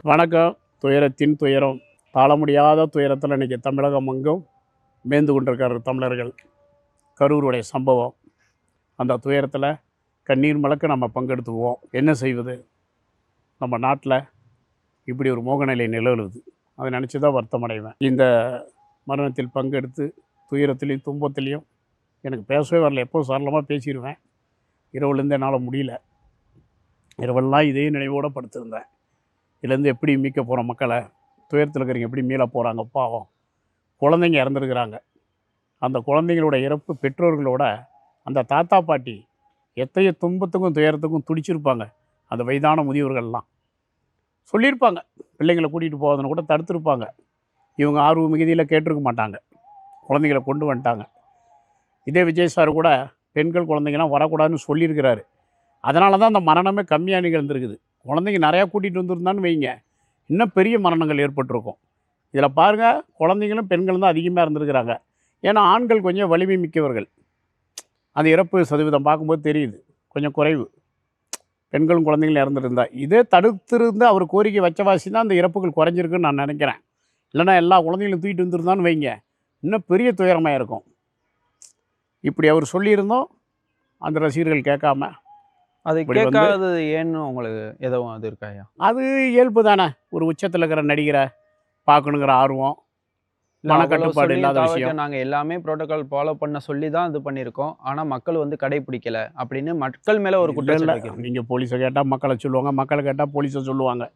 வணக்கம். துயரத்தின் துயரம் தாழ முடியாத துயரத்தில் இன்றைக்கி தமிழகம் எங்கும் மேய்ந்து கொண்டிருக்கிற தமிழர்கள். கரூருடைய சம்பவம், அந்த துயரத்தில் கண்ணீர் மலக்க நம்ம பங்கெடுத்துக்குவோம். என்ன செய்வது? நம்ம நாட்டில் இப்படி ஒரு மோகநிலை நிலவுது. அதை நினச்சி தான் வருத்தம் அடைவேன். இந்த மரணத்தில் பங்கெடுத்து துயரத்துலேயும் துன்பத்துலேயும் எனக்கு பேசவே வரல. எப்போது சரளமாக பேசிடுவேன். இரவுலேருந்து என்னால் முடியல. இரவெல்லாம் இதே நினைவோடு படுத்திருந்தேன். இதுலேருந்து எப்படி மீட்க போகிறோம் மக்களை? துயரத்தில் இருக்கிறவங்க எப்படி மீள போகிறாங்க? பாவம், குழந்தைங்க இறந்துருக்குறாங்க. அந்த குழந்தைங்களோட இறப்பு பெற்றோர்களோட அந்த தாத்தா பாட்டி எத்தகைய துன்பத்துக்கும் துயரத்துக்கும் துடிச்சிருப்பாங்க. அந்த வயதான முதியவர்கள்லாம் சொல்லியிருப்பாங்க. பிள்ளைங்களை கூட்டிகிட்டு போவதுன்னு கூட தடுத்துருப்பாங்க. இவங்க ஆர்வ மிகுதியில் கேட்டிருக்க மாட்டாங்க. குழந்தைங்களை கொண்டு வந்துட்டாங்க. இதே விஜய் சார் கூட பெண்கள் குழந்தைங்களாம் வரக்கூடாதுன்னு சொல்லியிருக்கிறாரு. அதனால தான் அந்த மரணமே கம்மியாக நிகழ்ந்துருக்குது. குழந்தைங்க நிறையா கூட்டிகிட்டு வந்துருந்தான்னு வைங்க, இன்னும் பெரிய மரணங்கள் ஏற்பட்டிருக்கும். இதில் பாருங்கள், குழந்தைங்களும் பெண்களும் தான் அதிகமாக இருந்திருக்கிறாங்க. ஏன்னா ஆண்கள் கொஞ்சம் வலிமை மிக்கவர்கள். அந்த இறப்பு சதவீதம் பார்க்கும்போது தெரியுது, கொஞ்சம் குறைவு. பெண்களும் குழந்தைங்களும் இறந்துருந்தா இதே தடுத்திருந்து அவர் கோரிக்கை வச்சவாசி தான் அந்த இறப்புகள் குறைஞ்சிருக்குன்னு நான் நினைக்கிறேன். இல்லைனா எல்லா குழந்தைங்களும் தூக்கிட்டு வந்துருந்தான்னு வைங்க, இன்னும் பெரிய துயரமாக இருக்கும். இப்படி அவர் சொல்லியிருந்தோம், அந்த ரசிகர்கள் கேட்காம அது கேட்காதது ஏன்னு உங்களுக்கு எதுவும் அது இருக்காயா? அது இயல்பு தானே. ஒரு உச்சத்தில் இருக்கிற நடிகரை பார்க்கணுங்கிற ஆர்வம், மனக்கட்டுப்பாடு இல்லாத விஷயம். நாங்கள் எல்லாமே ப்ரோட்டோகால் ஃபாலோ பண்ண சொல்லி தான் இது பண்ணியிருக்கோம். ஆனால் மக்கள் வந்து கடைப்பிடிக்கலை அப்படின்னு மக்கள் மேலே ஒரு குற்றச்சாட்டு. நீங்கள் போலீஸை கேட்டால் மக்களை சொல்லுவாங்க, மக்களை கேட்டால் போலீஸை சொல்லுவாங்க.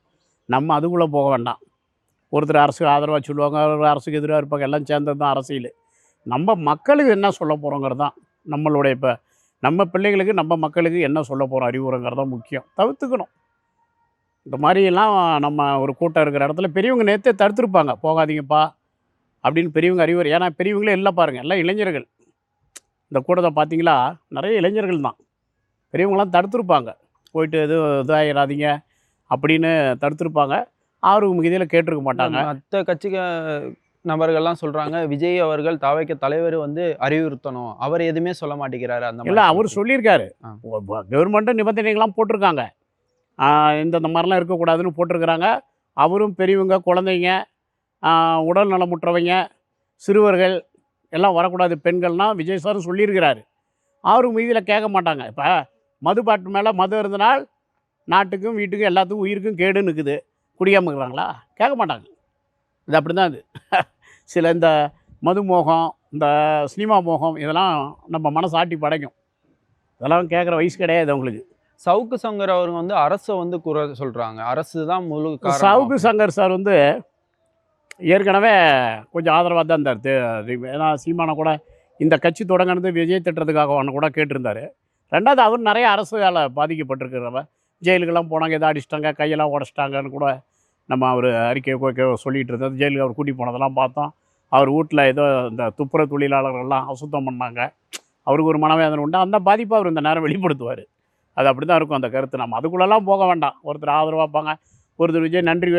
நம்ம அதுக்குள்ளே போக வேண்டாம். ஒருத்தர் அரசுக்கு ஆதரவாக சொல்லுவாங்க, ஒரு அரசுக்கு எதிராக இருப்பாங்க. எல்லாம் சேர்ந்தது தான் அரசியல். நம்ம மக்களுக்கு என்ன சொல்ல போகிறோங்கிறது தான் நம்மளுடைய. இப்போ நம்ம பிள்ளைங்களுக்கு நம்ம மக்களுக்கு என்ன சொல்ல போகிறோம் அறிவுரைங்கிறது தான் முக்கியம். தவிர்த்துக்கணும். இந்த மாதிரியெல்லாம் நம்ம ஒரு கூட்டம் இருக்கிற இடத்துல பெரியவங்க நேற்றே தடுத்துருப்பாங்க. போகாதீங்கப்பா அப்படின்னு பெரியவங்க அறிவுரை. ஏன்னா பெரியவங்களே இல்லை பாருங்கள், எல்லாம் இளைஞர்கள். இந்த கூட்டத்தை பார்த்தீங்களா, நிறைய இளைஞர்கள் தான். பெரியவங்களாம் தடுத்துருப்பாங்க. போயிட்டு எதுவும் இதாகிடாதீங்க அப்படின்னு தடுத்துருப்பாங்க. ஆர்வம் மிகுதியில் கேட்டிருக்க மாட்டாங்க. மற்ற கட்சிக்கு நபர்கள்லாம் சொல்கிறாங்க, விஜய் அவர்கள் தாவைக்க தலைவர் வந்து அறிவுறுத்தணும், அவர் எதுவுமே சொல்ல மாட்டேங்கிறாரு. அந்த இல்லை, அவர் சொல்லியிருக்காரு. கவர்மெண்ட்டும் நிபந்தனைகள்லாம் போட்டிருக்காங்க. இந்த மாதிரிலாம் இருக்கக்கூடாதுன்னு போட்டிருக்கிறாங்க. அவரும் பெரியவங்க, குழந்தைங்க, உடல் நலமுற்றவங்க, சிறுவர்கள் எல்லாம் வரக்கூடாது, பெண்கள்னால் விஜய் சாரும் சொல்லியிருக்கிறாரு. அவரும் மீதியில் கேட்க மாட்டாங்க. இப்போ மதுபாட்டு மேலே மது இருந்தனால் நாட்டுக்கும் வீட்டுக்கும் எல்லாத்துக்கும் உயிருக்கும் கேடுன்னு இருக்குது. குடியாமல் இருக்கிறாங்களா? கேட்க மாட்டாங்க. இது அப்படி தான். இது சில இந்த மது மோகம், இந்த சினிமா மோகம், இதெல்லாம் நம்ம மனசு ஆட்டி படைக்கும். இதெல்லாம் கேட்குற வயசு கிடையாது அவங்களுக்கு. சவுக்கு சங்கர் அவங்க வந்து அரசை வந்து குறை சொல்கிறாங்க. அரசு தான் முழு காரணம். சவுக்கு சங்கர் சார் வந்து ஏற்கனவே கொஞ்சம் ஆதரவாக தான் இருந்தார். ஏன்னா சீமானை கூட இந்த கட்சி தொடங்கினது விஜய் திட்டத்துக்காக அவனை கூட கேட்டிருந்தார். ரெண்டாவது அவர் நிறைய அரசால் பாதிக்கப்பட்டிருக்கிறவ. ஜெயிலுக்கெல்லாம் போனாங்க, எதாவது அடிச்சிட்டாங்க, கையெல்லாம் உடச்சிட்டாங்கன்னு கூட நம்ம அவர் அறிக்கை சொல்லிகிட்டு இருந்தது. ஜெயிலுக்கு அவர் கூட்டி போனதெல்லாம் பார்த்தோம். அவர் வீட்டில் ஏதோ இந்த துப்புர தொழிலாளர்கள்லாம் அசுத்தம் பண்ணாங்க. அவருக்கு ஒரு மனவேதனை உண்டு. அந்த பாதிப்பை அவர் இந்த நேரம் வெளிப்படுத்துவார். அது அப்படி தான் இருக்கும் அந்த கருத்து. நம்ம அதுக்குள்ளெல்லாம் போக வேண்டாம். ஒருத்தர் ஆதரவாக வைப்பாங்க, ஒருத்தர் விஜய் நன்றி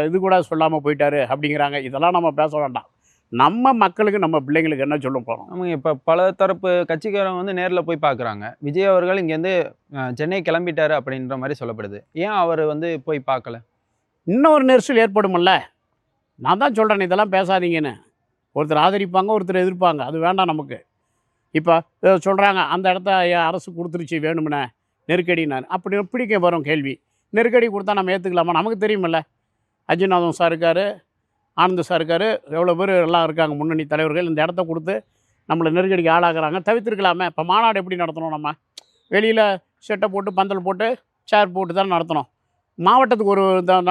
இது கூட சொல்லாமல் போயிட்டாரு அப்படிங்கிறாங்க. இதெல்லாம் நம்ம பேச வேண்டாம். நம்ம மக்களுக்கு, நம்ம பிள்ளைங்களுக்கு என்ன சொல்ல போகிறோம்? நம்ம இப்போ பல தரப்பு கட்சிக்காரங்க வந்து நேரில் போய் பார்க்குறாங்க. விஜய் அவர்கள் இங்கேருந்து சென்னை கிளம்பிட்டாரு அப்படின்ற மாதிரி சொல்லப்படுது. ஏன் அவர் வந்து போய் பார்க்கல? இன்னொரு நெரிசல் ஏற்படுமில்ல. நான் தான் சொல்கிறேன், இதெல்லாம் பேசாதீங்கன்னு. ஒருத்தர் ஆதரிப்பாங்க, ஒருத்தர் எதிர்ப்பாங்க. அது வேண்டாம் நமக்கு. இப்போ சொல்கிறாங்க, அந்த இடத்த அரசு கொடுத்துருச்சு வேணும்னே நெருக்கடினாரு. அப்படி எப்படிக்க வரும் கேள்வி? நெருக்கடி கொடுத்தா நம்ம ஏற்றுக்கலாமா? நமக்கு தெரியுமில்ல. அஜிநாதன் சார் இருக்கார், ஆனந்த் சார் இருக்கார், எவ்வளோ பேர் எல்லாம் இருக்காங்க முன்னணி தலைவர்கள். இந்த இடத்த கொடுத்து நம்மளை நெருக்கடிக்கு ஆளாகிறாங்க. தவிர்த்துருக்கலாமே. இப்போ மாநாடு எப்படி நடத்தணும்? நம்ம வெளியில் செட்டை போட்டு பந்தல் போட்டு சேர் போட்டு தான் நடத்தணும். மாவட்டத்துக்கு ஒரு தான்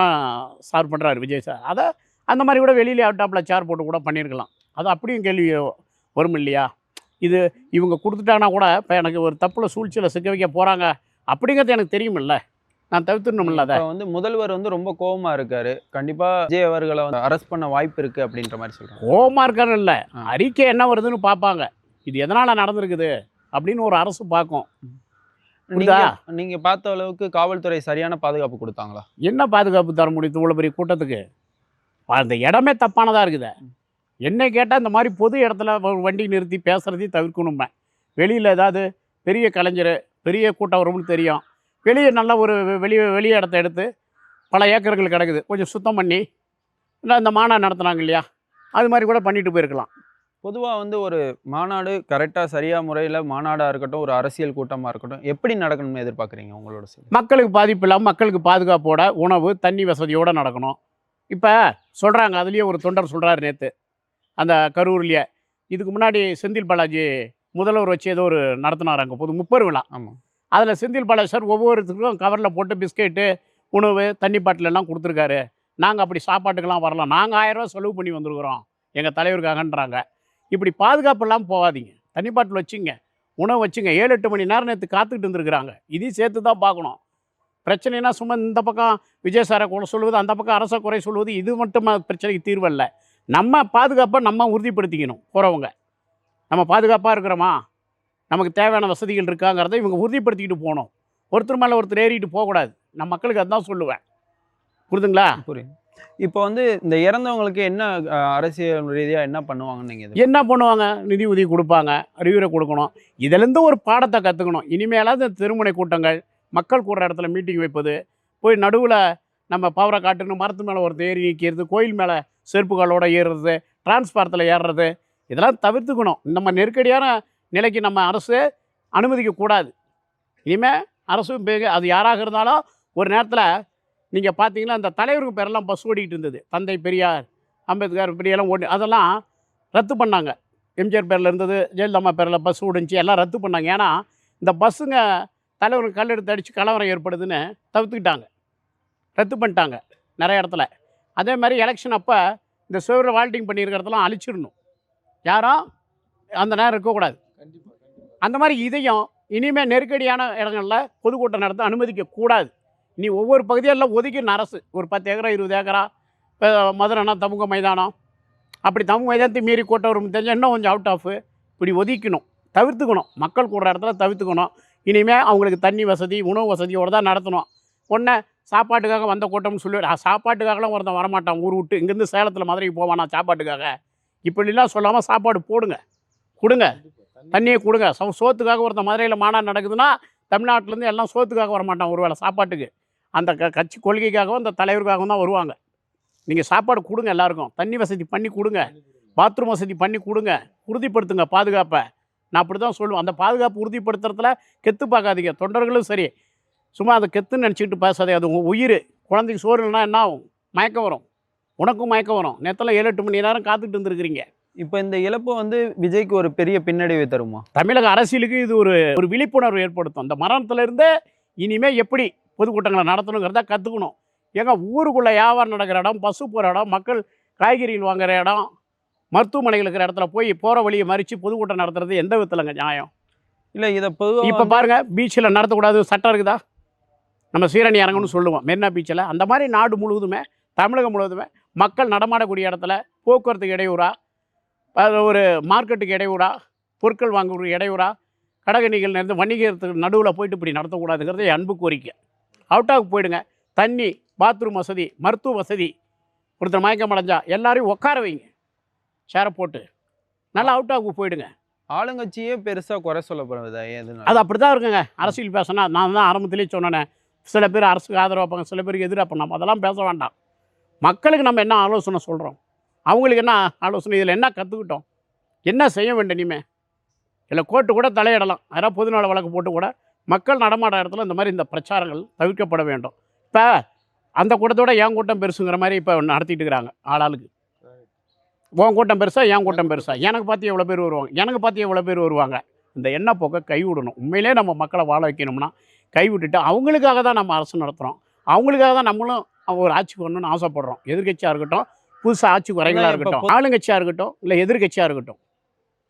சார் பண்ணுறாரு விஜய் சார். அதை அந்த மாதிரி கூட வெளியிலே டாப்பில் சேர் போட்டு கூட பண்ணியிருக்கலாம். அது அப்படியும் கேள்வி வரும் இல்லையா? இது இவங்க கொடுத்துட்டாங்கன்னா கூட இப்போ எனக்கு ஒரு தப்பில் சூழ்ச்சியில் சிக்க வைக்க போகிறாங்க அப்படிங்கிறது எனக்கு தெரியுமில்ல. நான் தவிர்த்துடணும்ல. அதை வந்து முதல்வர் வந்து ரொம்ப கோபமாக இருக்கார். கண்டிப்பாக விஜய் அவர்களை வந்து அரெஸ்ட் பண்ண வாய்ப்பு இருக்குது அப்படின்ற மாதிரி சொல்கிறாங்க. கோபமாக இருக்காரு இல்லை, அறிக்கை என்ன வருதுன்னு பார்ப்பாங்க. இது எதனால் நடந்திருக்குது அப்படின்னு ஒரு அரசு பார்க்கும். நீங்க பார்த்த அளவுக்கு காவல்துறை சரியான பாதுகாப்பு கொடுத்தாங்களா? என்ன பாதுகாப்பு தர முடியுது இவ்வளோ பெரிய கூட்டத்துக்கு? அந்த இடமே தப்பானதாக இருக்குது. என்ன கேட்டால் இந்த மாதிரி பொது இடத்துல வண்டி நிறுத்தி பேசுகிறதையும் தவிர்க்கணுமே. வெளியில் ஏதாவது பெரிய கலைஞர், பெரிய கூட்டம் வரும்னு தெரியும், வெளியே நல்ல ஒரு வெளியே இடத்த எடுத்து பல ஏக்கர்கள் கிடக்குது, கொஞ்சம் சுத்தம் பண்ணி இந்த மாநாடு நடத்துனாங்க இல்லையா, அது மாதிரி கூட பண்ணிட்டு போயிருக்கலாம். பொதுவா வந்து ஒரு மாநாடு கரெக்ட்டா சரியா முறையில மாநாடா இருக்கட்டும், ஒரு அரசியல் கூட்டமா இருக்கட்டும், எப்படி நடக்கணும்னு எதிர்பார்க்குறீங்க உங்களோட சைடு? மக்களுக்கு பாதிப்பு இல்லாமல் மக்களுக்கு பாதுகாப்போட உணவு தண்ணி வசதியோடு நடக்கணும். இப்போ சொல்கிறாங்க, அதுலேயே ஒரு தொண்டர் சொல்கிறாரு நேற்று அந்த கரூர்லேயே, இதுக்கு முன்னாடி செந்தில் பாலாஜி முதல்வர் வச்சு ஏதோ ஒரு நடத்தினார் அங்கே பொது முப்பெரும் விழா. ஆமா. அதில் செந்தில் பாலாஜி சார் ஒவ்வொருத்தருக்கும் கவரில் போட்டு பிஸ்கெட்டு, உணவு, தண்ணி பாட்டில் எல்லாம் கொடுத்துருக்காரு. நாங்கள் அப்படி சாப்பாட்டுக்கெல்லாம் வரலாம், நாங்கள் 1000 ரூபா செலவு பண்ணி வந்திருக்கிறோம் எங்கள் தலைவருக்காகன்றாங்க. இப்படி பாதுகாப்பு இல்லாமல் போகாதீங்க. தண்ணி பாட்டில் வச்சுங்க, உணவு வச்சுங்க. 7-8 மணி நேரம் நேற்று காத்துக்கிட்டு இருந்திருக்கிறாங்க. இதையும் சேர்த்து தான் பார்க்கணும். பிரச்சனைனா சும்மா இந்த பக்கம் விஜய் சாரை குறை சொல்லுவது, அந்த பக்கம் அரசை குறை சொல்லுவது, இது மட்டும் பிரச்சனைக்கு தீர்வு அல்ல. நம்ம பாதுகாப்பை நம்ம உறுதிப்படுத்திக்கணும். போகிறவங்க நம்ம பாதுகாப்பாக இருக்கிறோமா, நமக்கு தேவையான வசதிகள் இருக்காங்கிறத இவங்க உறுதிப்படுத்திக்கிட்டு போகணும். ஒருத்தர் மேலே ஒருத்தர் ஏறிட்டு போகக்கூடாது. நான் மக்களுக்கு அதுதான் சொல்லுவேன். புரியுதுங்களா? புரியுது. இப்போ வந்து இந்த இறந்தவங்களுக்கு என்ன அரசியல் ரீதியா என்ன பண்ணுவாங்கன்னு நீங்க என்ன பண்ணுவாங்க? நிதி உதவி கொடுப்பாங்க, அறிவுரை கொடுக்கணும். இதிலேருந்து ஒரு பாடத்தை கற்றுக்கணும். இனிமேலாவது இந்த திருமுனை கூட்டங்கள், மக்கள் கூடுற இடத்துல மீட்டிங் வைப்பது, போய் நடுவில் நம்ம பவரை காட்டுன்னு மரத்து மேலே ஒருத்தர் ஏறி நிற்கிறது, கோயில் மேலே செருப்பு காலோட ஏறுறது, டிரான்ஸ்பாரத்தில் ஏறுறது, இதெல்லாம் தவிர்த்துக்கணும். நம்ம நெருக்கடியான நிலைக்கு நம்ம அரசு அனுமதிக்கக்கூடாது. இனிமேல் அரசு அது யாராக இருந்தாலும் ஒரு நேரத்தில் நீங்கள் பார்த்தீங்கன்னா அந்த தலைவருக்கு பேரெல்லாம் பஸ் ஓடிக்கிட்டு இருந்தது. தந்தை பெரியார், அம்பேத்கர் இப்படியெல்லாம் ஓடி அதெல்லாம் ரத்து பண்ணாங்க. எம்ஜிஆர் பேரில் இருந்தது, ஜெயலலிதா பேரில் பஸ் ஓடிச்சு, எல்லாம் ரத்து பண்ணாங்க. ஏன்னா இந்த பஸ்ஸுங்க தலைவருக்கு கல் எடுத்து அடித்து கலவரம் ஏற்படுதுன்னு தவிர்த்துக்கிட்டாங்க, ரத்து பண்ணிட்டாங்க நிறைய இடத்துல. அதே மாதிரி எலெக்ஷன் அப்போ இந்த சுவரில் வால்ட்டிங் பண்ணியிருக்கிறதெல்லாம் அழிச்சிடணும். யாரும் அந்த நேரம் இருக்கக்கூடாது. அந்த மாதிரி இதையும் இனிமேல் நெருக்கடியான இடங்களில் பொதுக்கூட்டம் நடத்த அனுமதிக்கக்கூடாது. நீ ஒவ்வொரு பகுதியெல்லாம் ஒதுக்கின அரசு ஒரு 10 ஏக்கரா 20 ஏக்கரா, இப்போ மதுரைனா தமுக மைதானம், அப்படி தமுக மைதானத்தை மீறி கூட்டம் வரும் தெரிஞ்சால் இன்னும் கொஞ்சம் அவுட் ஆஃப் இப்படி ஒதுக்கணும், தவிர்த்துக்கணும். மக்கள் கூடுற இடத்துல தவிர்த்துக்கணும். இனிமேல் அவங்களுக்கு தண்ணி வசதி, உணவு வசதியோடு தான் நடத்தணும். ஒன்று சாப்பாட்டுக்காக வந்த கூட்டம்னு சொல்லி சாப்பாட்டுக்காகலாம் ஒருத்தன் வரமாட்டான் ஊர் விட்டு. இங்கேருந்து சேலத்தில் மதுரைக்கு போவானா சாப்பாட்டுக்காக? இப்படிலாம் சொல்லாமல் சாப்பாடு போடுங்க, கொடுங்க, தண்ணியை கொடுங்க. சோத்துக்காக ஒருத்தன் மதுரையில் மாநாடு நடக்குதுன்னா தமிழ்நாட்டிலேருந்து எல்லாம் சோத்துக்காக வரமாட்டான், ஒரு வேளை சாப்பாட்டுக்கு. அந்த கட்சி கொள்கைக்காகவும் அந்த தலைவருக்காகவும் தான் வருவாங்க. நீங்கள் சாப்பாடு கொடுங்க, எல்லாருக்கும் தண்ணி வசதி பண்ணி கொடுங்க, பாத்ரூம் வசதி பண்ணி கொடுங்க, உறுதிப்படுத்துங்க பாதுகாப்பை. நான் அப்படி தான் சொல்லுவேன். அந்த பாதுகாப்பு உறுதிப்படுத்துறதுல கெத்து பார்க்காதீங்க. தொண்டர்களும் சரி, சும்மா அதை கெத்துன்னு நினச்சிக்கிட்டு பேசாதே. அது உங்கள் உயிர். குழந்தைக்கு சோறு இல்லைனா என்ன ஆகும்? மயக்கம் வரும், உனக்கும் மயக்கம் வரும். நேரத்தில் 7-8 மணி நேரம் காத்துக்கிட்டு இருந்துருக்கிறீங்க. இப்போ இந்த இழப்பு வந்து விஜய்க்கு ஒரு பெரிய பின்னடைவை தருமா? தமிழக அரசியலுக்கு இது ஒரு விழிப்புணர்வு ஏற்படுத்தும். அந்த மரணத்திலேருந்து இனிமேல் எப்படி பொதுக்கூட்டங்களை நடத்தணுங்கிறத கற்றுக்கணும். ஏங்க ஊருக்குள்ளே வியாபாரம் நடக்கிற இடம், பசு போகிற இடம், மக்கள் காய்கறிகள் வாங்குகிற இடம், மருத்துவமனைகள் இருக்கிற இடத்துல போய் போகிற வழியை மறித்து பொதுக்கூட்டம் நடத்துறது எந்த விதத்திலங்க நியாயம்? இல்லை இதை பொதுவாக இப்போ பாருங்கள், பீச்சில் நடத்தக்கூடாது சட்டம் இருக்குதா? நம்ம சீரணி இறங்கணும்னு சொல்லுவோம் மெரினா பீச்சில். அந்த மாதிரி நாடு முழுவதுமே, தமிழகம் முழுவதுமே மக்கள் நடமாடக்கூடிய இடத்துல போக்குவரத்துக்கு இடையூறா, ஒரு மார்க்கெட்டுக்கு இடையூறா, பொருட்கள் வாங்குறதுக்கு இடையூறா, கடைகணிகள் நேர்ந்து வணிகத்துக்கு நடுவில் போயிட்டு இப்படி நடத்தக்கூடாதுங்கிறது என் அன்பு கோரிக்கை. அவுட்டாவுக்கு போயிடுங்க. தண்ணி, பாத்ரூம் வசதி, மருத்துவ வசதி. ஒருத்தர் மயக்கம் அடைஞ்சா எல்லாரையும் உட்கார வைங்க, சேரை போட்டு. நல்லா அவுட்டாவுக்கு போயிடுங்க. ஆளுங்கட்சியே பெருசாக குறை சொல்லப்படுவதா? எதுனா அது அப்படி தான் இருக்குங்க. அரசியல் பேசினா நான் தான் ஆரம்பத்திலே சொன்னேன், சில பேர் அரசுக்கு ஆதரவு வைப்பாங்க, சில பேருக்கு எதிராக பண்ணாமல். அதெல்லாம் பேச வேண்டாம். மக்களுக்கு நம்ம என்ன ஆலோசனை சொல்கிறோம், அவங்களுக்கு என்ன ஆலோசனை, இதில் என்ன கற்றுக்கிட்டோம், என்ன செய்ய வேண்டும் இனிமேல்? இல்லை கோர்ட்டு கூட தலையிடலாம். யாராவது பொதுநல வழக்கு போட்டு கூட மக்கள் நடமாட இடத்துல இந்த மாதிரி இந்த பிரச்சாரங்கள் தவிர்க்கப்பட வேண்டும். இப்போ அந்த கூட்டத்தோட என் கூட்டம் பெருசுங்கிற மாதிரி இப்போ நடத்திட்டு இருக்கிறாங்க. ஆளாளுக்கு உன் கூட்டம் பெருசா, என் கூட்டம் பெருசா, எனக்கு பார்த்து எவ்வளோ பேர் வருவாங்க, எனக்கு பார்த்து எவ்வளோ பேர் வருவாங்க. இந்த எண்ணெய் போக்கை கைவிடணும். உண்மையிலே நம்ம மக்களை வாழ வைக்கணும்னா கைவிட்டுட்டு, அவங்களுக்காக தான் நம்ம அரசு நடத்துகிறோம், அவங்களுக்காக தான் நம்மளும் அவங்க ஒரு ஆட்சிக்கு வரணும்னு ஆசைப்படுறோம். எதிர்கட்சியாக இருக்கட்டும், புதுசாக ஆட்சிக்கு வரவங்களாக இருக்கட்டும், ஆளுங்கட்சியாக இருக்கட்டும், இல்லை எதிர்கட்சியாக இருக்கட்டும்,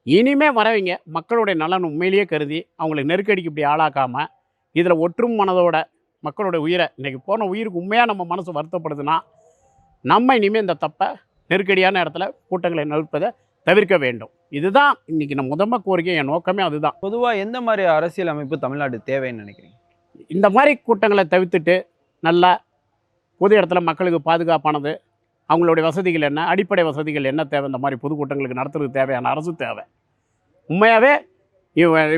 இனிமேல் வரவங்க மக்களுடைய நலன் உண்மையிலேயே கருதி அவங்களுக்கு நெருக்கடிக்கு இப்படி ஆளாக்காமல், இதில் ஒற்றும் மனதோட மக்களோட உயிரை, இன்றைக்கி போன உயிருக்கு உண்மையாக நம்ம மனசு வருத்தப்படுதுன்னா, நம்ம இனிமேல் இந்த தப்பை நெருக்கடியான இடத்துல கூட்டங்களை நிறுப்பதை தவிர்க்க வேண்டும். இதுதான் இன்றைக்கி நம்ம முதன்மை கோரிக்கை. என் நோக்கமே அதுதான். பொதுவாக எந்த மாதிரி அரசியல் அமைப்பு தமிழ்நாடு தேவைன்னு நினைக்கிறீங்க? இந்த மாதிரி கூட்டங்களை தவிர்த்துட்டு நல்லா பொது இடத்துல மக்களுக்கு பாதுகாப்பானது, அவங்களுடைய வசதிகள் என்ன, அடிப்படை வசதிகள் என்ன தேவை, இந்த மாதிரி பொதுக்கூட்டங்களுக்கு நடத்துறதுக்கு தேவையான அரசு தேவை. உண்மையாகவே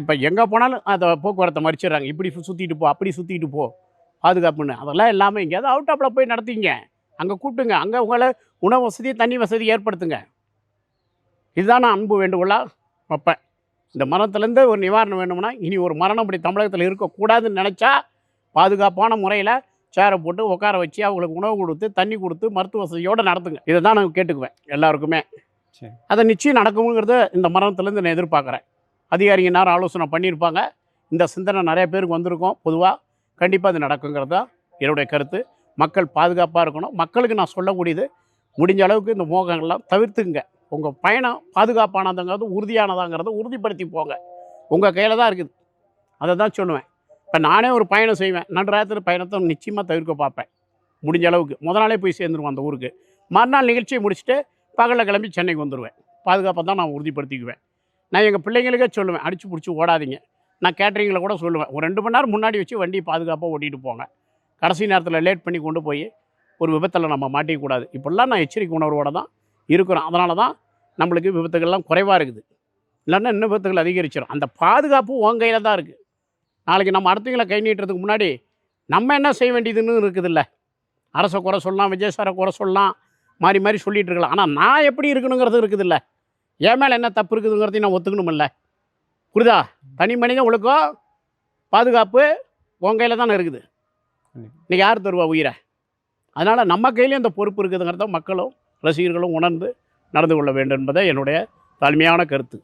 இப்போ எங்கே போனாலும் அதை போக்குவரத்தை மறிச்சிடுறாங்க. இப்படி சுற்றிட்டு போ, அப்படி சுற்றிட்டு போ, பாதுகாப்புன்னு. அதெல்லாம் இல்லாமல் எங்கேயாவது அவுட் ஆஃபில் போய் நடத்திங்க. அங்கே கூப்பிட்டுங்க. அங்கே உங்களை உணவு வசதி, தண்ணி வசதி ஏற்படுத்துங்க. இதுதான் நான் அன்பு வேண்டுகோளாக வைப்பேன். இந்த மரணத்துலேருந்து ஒரு நிவாரணம் வேணும்னா, இனி ஒரு மரணம் இப்படி தமிழகத்தில் இருக்கக்கூடாதுன்னு நினச்சா, பாதுகாப்பான முறையில் சேரை போட்டு உட்கார வச்சு, அவங்களுக்கு உணவு கொடுத்து, தண்ணி கொடுத்து, மருத்துவ வசதியோடு நடத்துங்க. இதை தான் நான் கேட்டுக்குவேன் எல்லாருக்குமே. சரி. அதை நிச்சயம் நடக்குங்கிறத இந்த மரணத்துலேருந்து நான் எதிர்பார்க்குறேன். அதிகாரிங்க நேரம் ஆலோசனை பண்ணியிருப்பாங்க. இந்த சிந்தனை நிறைய பேருக்கு வந்திருக்கும். பொதுவாக கண்டிப்பாக அது நடக்குங்கிறது தான் என்னுடைய கருத்து. மக்கள் பாதுகாப்பாக இருக்கணும். மக்களுக்கு நான் சொல்லக்கூடியது, முடிஞ்ச அளவுக்கு இந்த மோகங்கள்லாம் தவிர்த்துங்க. உங்கள் பயணம் பாதுகாப்பானதுங்கிறது உறுதியானதாங்கிறத உறுதிப்படுத்தி போங்க. உங்கள் கையில் தான் இருக்குது. அதை தான் சொல்லுவேன். இப்போ நானே ஒரு பயணம் செய்வேன். நடுராத்திரி பயணத்தை நிச்சயமாக தவிர்க்க பார்ப்பேன். முடிஞ்ச அளவுக்கு முத நாளே போய் சேர்ந்துருவேன் அந்த ஊருக்கு. மறுநாள் நிகழ்ச்சியை முடிச்சுட்டு பகலில் கிளம்பி சென்னைக்கு வந்துடுவேன். பாதுகாப்பை தான் நான் உறுதிப்படுத்திக்குவேன். நான் எங்கள் பிள்ளைங்களுக்கே சொல்லுவேன், அடித்து பிடிச்சி ஓடாதீங்க. நான் கேட்டரிங்கில் கூட சொல்லுவேன், ஒரு 2 மணி நேரம் முன்னாடி வச்சு வண்டியை பாதுகாப்பாக ஓட்டிகிட்டு போங்க. கடைசி நேரத்தில் லேட் பண்ணி கொண்டு போய் ஒரு விபத்தில் நம்ம மாட்டிக்கக்கூடாது. இப்படிலாம் நான் எச்சரிக்கை உணர்வோடு தான் இருக்கிறோம். அதனால தான் நம்மளுக்கு விபத்துகள்லாம் குறைவாக இருக்குது. இல்லைன்னா இன்னும் விபத்துகள் அதிகரிச்சிடும். அந்த பாதுகாப்பு உன் கையில் தான் இருக்குது. நாளைக்கு நம்ம அடுத்தவங்களை கை நீட்டுறதுக்கு முன்னாடி நம்ம என்ன செய்ய வேண்டியதுன்னு இருக்குதுல்ல. அரசை குறை சொல்லலாம், விஜயசாரை குறை சொல்லலாம், மாறி மாறி சொல்லிகிட்டு இருக்கலாம். ஆனால் நான் எப்படி இருக்கணுங்கிறது இருக்குதுல்ல. என் மேலே என்ன தப்பு இருக்குதுங்கிறதையும் நான் ஒத்துக்கணுமில்ல. புரியுதா? தனி மனித ஒழுக்கம், பாதுகாப்பு உன் கையில் தானே இருக்குது. இன்றைக்கி யார் தருவா உயிரை? அதனால் நம்ம கையிலேயும் அந்த பொறுப்பு இருக்குதுங்கிறத மக்களும் ரசிகர்களும் உணர்ந்து நடந்து கொள்ள வேண்டும் என்பதை என்னுடைய தாழ்மையான கருத்து.